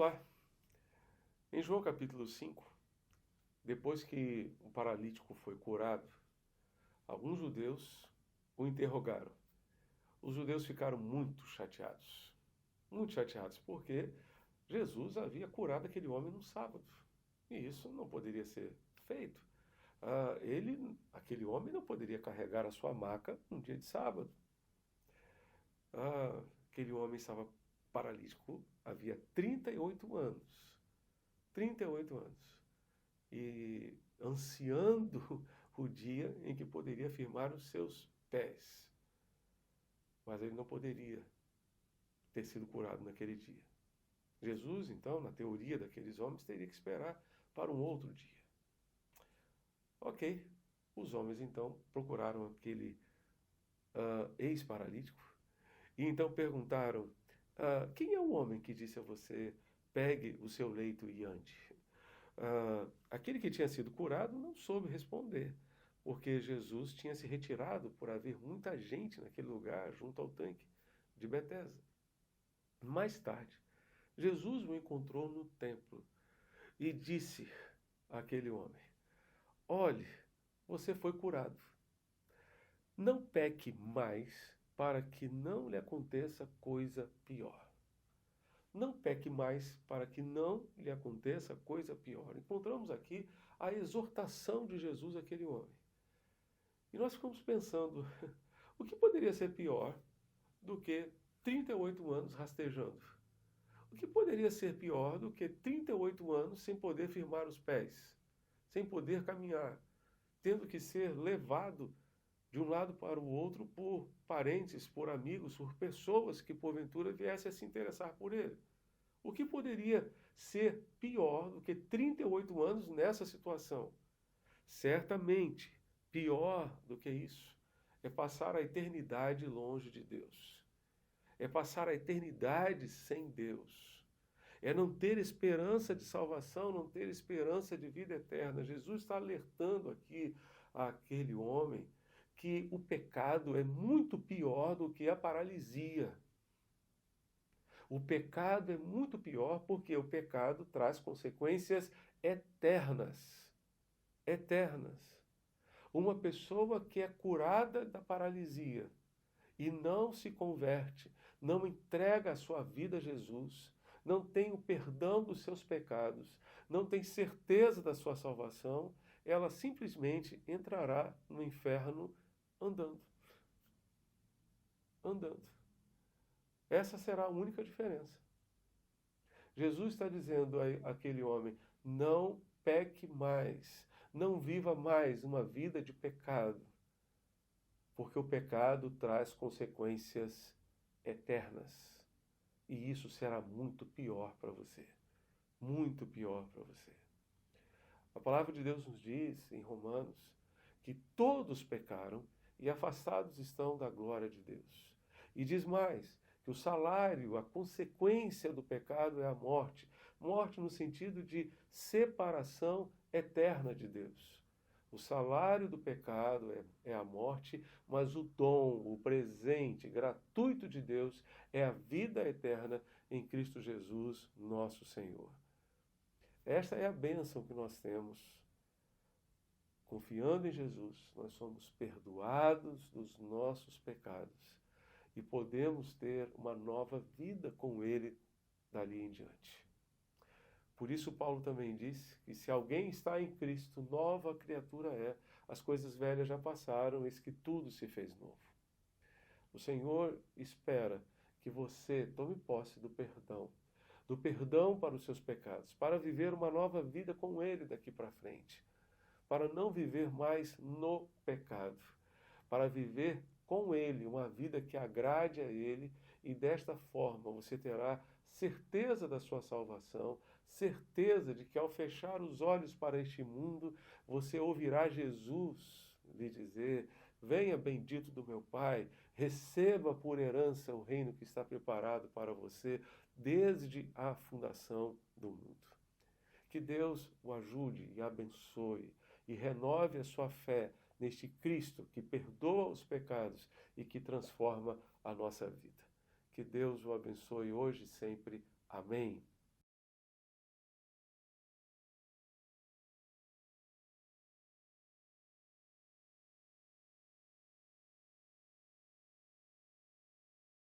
Olá, em João capítulo 5, depois que o paralítico foi curado, alguns judeus o interrogaram. Os judeus ficaram muito chateados, porque Jesus havia curado aquele homem no sábado. E isso não poderia ser feito. Aquele homem não poderia carregar a sua maca num dia de sábado. Aquele homem estava paralítico havia 38 anos. 38 anos. E ansiando o dia em que poderia firmar os seus pés. Mas ele não poderia ter sido curado naquele dia. Jesus, então, na teoria daqueles homens, teria que esperar para um outro dia. Ok, os homens então procuraram aquele ex-paralítico e então perguntaram: quem é o homem que disse a você, pegue o seu leito e ande? Aquele que tinha sido curado não soube responder, porque Jesus tinha se retirado por haver muita gente naquele lugar, junto ao tanque de Betesda. Mais tarde, Jesus o encontrou no templo e disse àquele homem: olhe, você foi curado. Não peque mais para que não lhe aconteça coisa pior. Não peque mais para que não lhe aconteça coisa pior. Encontramos aqui a exortação de Jesus àquele homem. E nós ficamos pensando, o que poderia ser pior do que 38 anos rastejando? O que poderia ser pior do que 38 anos sem poder firmar os pés, sem poder caminhar, tendo que ser levado de um lado para o outro por parentes, por amigos, por pessoas que porventura viessem a se interessar por ele? O que poderia ser pior do que 38 anos nessa situação? Certamente, pior do que isso é passar a eternidade longe de Deus. É passar a eternidade sem Deus. É não ter esperança de salvação, não ter esperança de vida eterna. Jesus está alertando aqui àquele homem que o pecado é muito pior do que a paralisia. O pecado é muito pior porque o pecado traz consequências eternas. Eternas. Uma pessoa que é curada da paralisia e não se converte, não entrega a sua vida a Jesus, não tem o perdão dos seus pecados, não tem certeza da sua salvação, ela simplesmente entrará no inferno andando. Andando. Essa será a única diferença. Jesus está dizendo àquele homem: não peque mais, não viva mais uma vida de pecado, porque o pecado traz consequências eternas. E isso será muito pior para você. Muito pior para você. A palavra de Deus nos diz, em Romanos, que todos pecaram e afastados estão da glória de Deus. E diz mais, que o salário, a consequência do pecado é a morte. Morte no sentido de separação eterna de Deus. O salário do pecado é a morte, mas o dom, o presente gratuito de Deus é a vida eterna em Cristo Jesus, nosso Senhor. Esta é a bênção que nós temos. Confiando em Jesus, nós somos perdoados dos nossos pecados e podemos ter uma nova vida com Ele dali em diante. Por isso Paulo também diz que se alguém está em Cristo, nova criatura é. As coisas velhas já passaram, eis que tudo se fez novo. O Senhor espera que você tome posse do perdão para os seus pecados, para viver uma nova vida com Ele daqui para frente, para não viver mais no pecado, para viver com Ele uma vida que agrade a Ele, e desta forma você terá certeza da sua salvação, certeza de que ao fechar os olhos para este mundo, você ouvirá Jesus lhe dizer: venha bendito do meu Pai, receba por herança o reino que está preparado para você desde a fundação do mundo. Que Deus o ajude e abençoe e renove a sua fé neste Cristo que perdoa os pecados e que transforma a nossa vida. Que Deus o abençoe hoje e sempre. Amém.